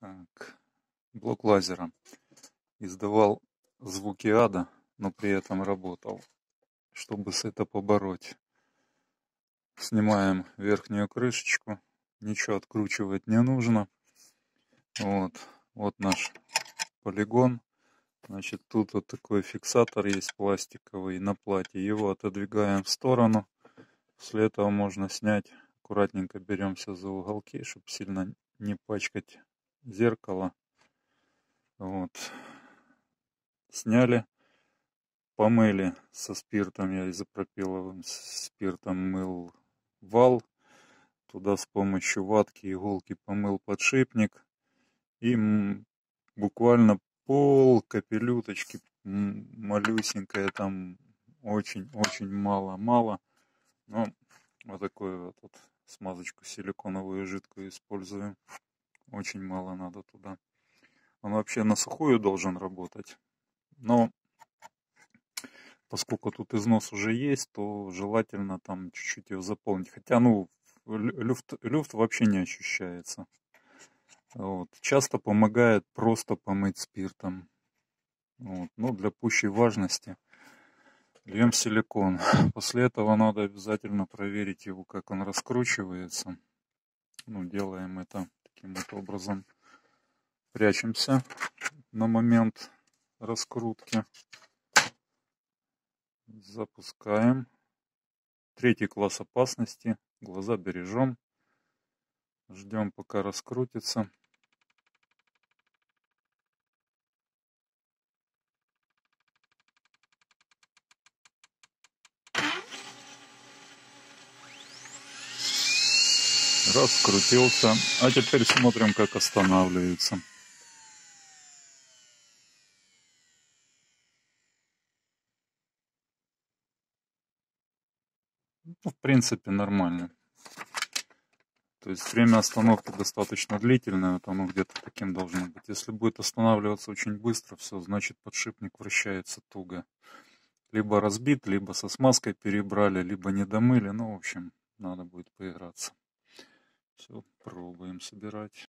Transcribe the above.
Так, блок лазера издавал звуки ада, но при этом работал. Чтобы это побороть, снимаем верхнюю крышечку, ничего откручивать не нужно. Вот наш полигон. Значит, тут вот такой фиксатор есть пластиковый на плате. Его отодвигаем в сторону. После этого можно снять. Аккуратненько беремся за уголки, чтобы сильно не пачкать зеркало. Сняли, помыли со спиртом. Я изопропиловым спиртом мыл вал. Туда с помощью ватки, иголки помыл подшипник. И буквально пол капелюточки, малюсенькая, там очень мало. Но вот такую вот смазочку силиконовую жидкую используем. Очень мало надо туда. Он вообще на сухую должен работать. Но поскольку тут износ уже есть, то желательно там чуть-чуть его заполнить. Хотя, люфт вообще не ощущается. Часто помогает просто помыть спиртом. Но для пущей важности льем силикон. После этого надо обязательно проверить его, как он раскручивается. Делаем это таким вот образом. Прячемся на момент раскрутки. Запускаем. 3-й класс опасности. Глаза бережем. Ждем, пока раскрутится. Раскрутился. А теперь смотрим, как останавливается. В принципе, нормально. То есть время остановки достаточно длительное, вот оно где-то таким должно быть. Если будет останавливаться очень быстро, все, значит подшипник вращается туго. Либо разбит, либо со смазкой перебрали, либо не домыли. В общем, надо будет поиграться. Все, пробуем собирать.